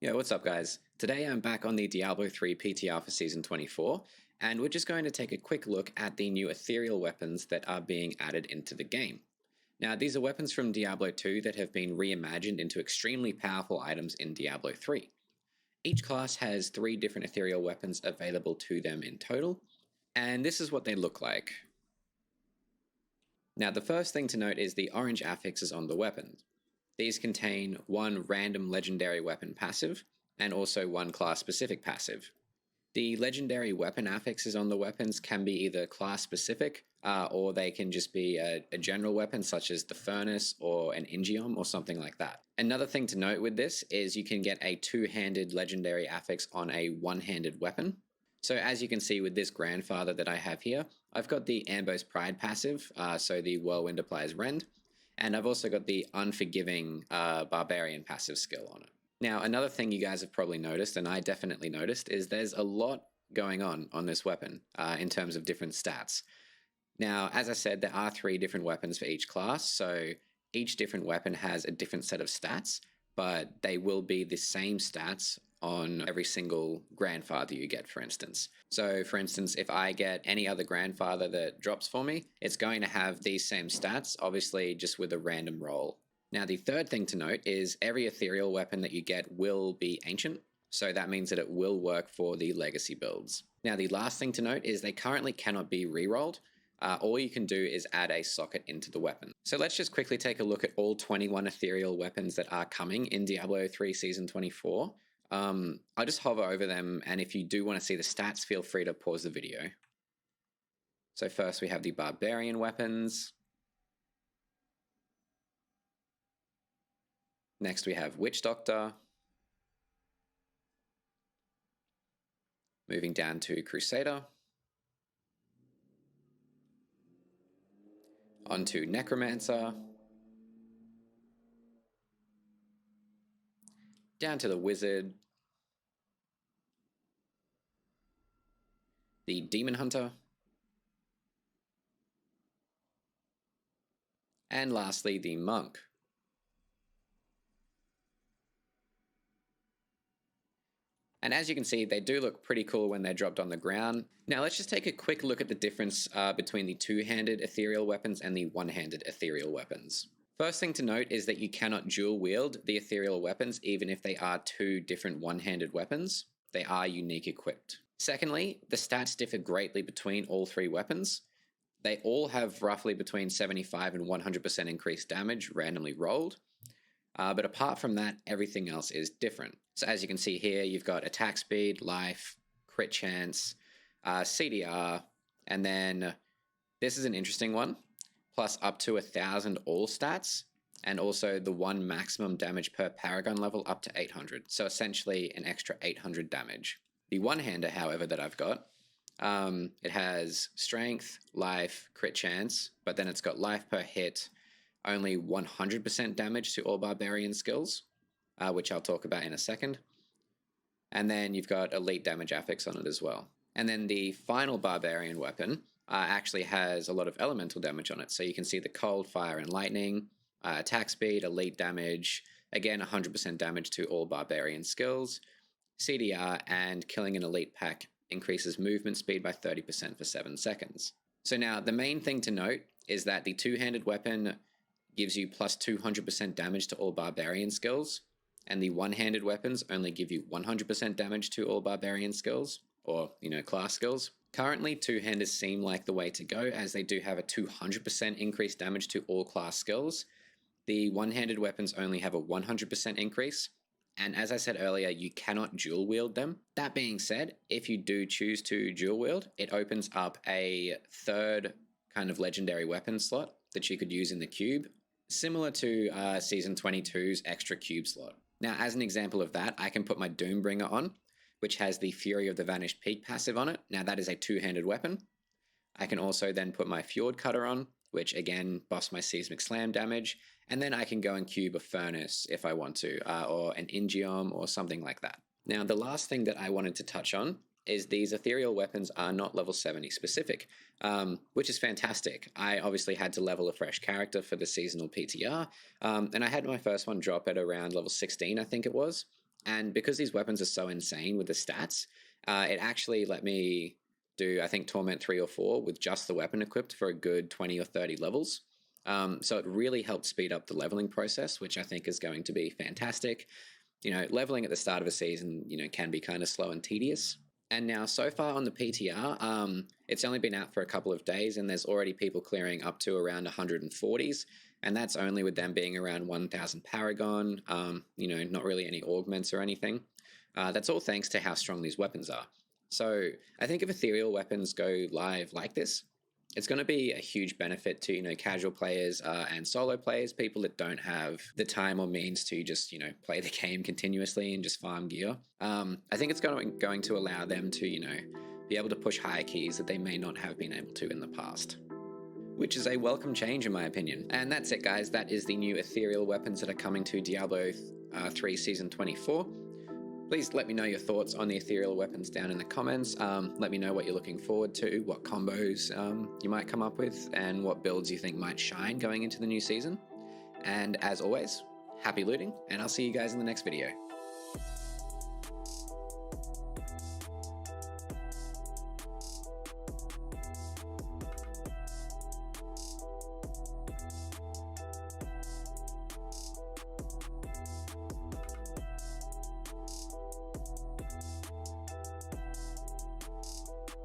Yo, what's up guys? Today I'm back on the Diablo 3 PTR for Season 24, and we're just going to take a quick look at the new ethereal weapons that are being added into the game. Now, these are weapons from Diablo 2 that have been reimagined into extremely powerful items in Diablo 3. Each class has 3 different ethereal weapons available to them in total, and this is what they look like. Now, the first thing to note is the orange affixes on the weapons. These contain one random legendary weapon passive, and also one class-specific passive. The legendary weapon affixes on the weapons can be either class-specific, or they can just be a general weapon such as the Furnace or an Ingium or something like that. Another thing to note with this is you can get a two-handed legendary affix on a one-handed weapon. So as you can see with this Grandfather that I have here, I've got the Ambos Pride passive, so the Whirlwind applies Rend, and I've also got the Unforgiving Barbarian passive skill on it. Now, another thing you guys have probably noticed, and I definitely noticed, is there's a lot going on this weapon in terms of different stats. Now, as I said, there are 3 different weapons for each class, so each different weapon has a different set of stats, but they will be the same stats on every single Grandfather you get, for instance. So, for instance, if I get any other Grandfather that drops for me, it's going to have these same stats, obviously just with a random roll. Now, the third thing to note is every ethereal weapon that you get will be ancient, so that means that it will work for the legacy builds. Now, the last thing to note is they currently cannot be rerolled. All you can do is add a socket into the weapon. So let's just quickly take a look at all 21 ethereal weapons that are coming in Diablo 3 Season 24. I'll just hover over them, and if you do want to see the stats, feel free to pause the video. So first we have the Barbarian weapons. Next we have Witch Doctor. Moving down to Crusader. Onto Necromancer. Down to the Wizard. The Demon Hunter. And lastly, the Monk. And as you can see, they do look pretty cool when they're dropped on the ground. Now let's just take a quick look at the difference between the two-handed ethereal weapons and the one-handed ethereal weapons. First thing to note is that you cannot dual wield the ethereal weapons even if they are 2 different one-handed weapons. They are unique equipped. Secondly, the stats differ greatly between all 3 weapons. They all have roughly between 75 and 100% increased damage randomly rolled. But apart from that, everything else is different. So as you can see here, you've got attack speed, life, crit chance, CDR, and then this is an interesting one, plus up to 1,000 all stats, and also the 1 maximum damage per Paragon level up to 800. So essentially an extra 800 damage. The one-hander, however, that I've got, it has strength, life, crit chance, but then it's got life per hit, only 100% damage to all barbarian skills, which I'll talk about in a second. And then you've got elite damage affix on it as well. And then the final barbarian weapon actually has a lot of elemental damage on it. So you can see the cold, fire, and lightning, attack speed, elite damage, again 100% damage to all barbarian skills, CDR, and killing an elite pack increases movement speed by 30% for 7 seconds. So now the main thing to note is that the two-handed weapon gives you plus 200% damage to all barbarian skills, and the one-handed weapons only give you 100% damage to all barbarian skills, or, class skills. Currently, two-handers seem like the way to go, as they do have a 200% increased damage to all class skills. The one-handed weapons only have a 100% increase, and as I said earlier, you cannot dual wield them. That being said, if you do choose to dual wield, it opens up a 3rd kind of legendary weapon slot that you could use in the cube, similar to Season 22's extra cube slot. Now, as an example of that, I can put my Doombringer on, which has the Fury of the Vanished Peak passive on it. Now, that is a 2-handed weapon. I can also then put my Fjord Cutter on, which again buffs my Seismic Slam damage, and then I can go and cube a Furnace if I want to, or an Ingium or something like that. Now, the last thing that I wanted to touch on is these ethereal weapons are not level 70 specific, which is fantastic. I obviously had to level a fresh character for the seasonal PTR, and I had my first one drop at around level 16, I think it was. And because these weapons are so insane with the stats, it actually let me do, I think, Torment 3 or 4 with just the weapon equipped for a good 20 or 30 levels. So it really helped speed up the leveling process, which I think is going to be fantastic. Leveling at the start of a season, can be kind of slow and tedious. And now, so far on the PTR, it's only been out for a couple of days, and there's already people clearing up to around 140s, and that's only with them being around 1,000 Paragon, not really any augments or anything. That's all thanks to how strong these weapons are. So I think if ethereal weapons go live like this, it's going to be a huge benefit to casual players and solo players, people that don't have the time or means to just play the game continuously and just farm gear. I think it's going to allow them to be able to push higher keys that they may not have been able to in the past, which is a welcome change in my opinion. And that's it, guys. That is the new ethereal weapons that are coming to Diablo 3 Season 24. Please let me know your thoughts on the ethereal weapons down in the comments. Let me know what you're looking forward to, what combos you might come up with, and what builds you think might shine going into the new season. And as always, happy looting, and I'll see you guys in the next video.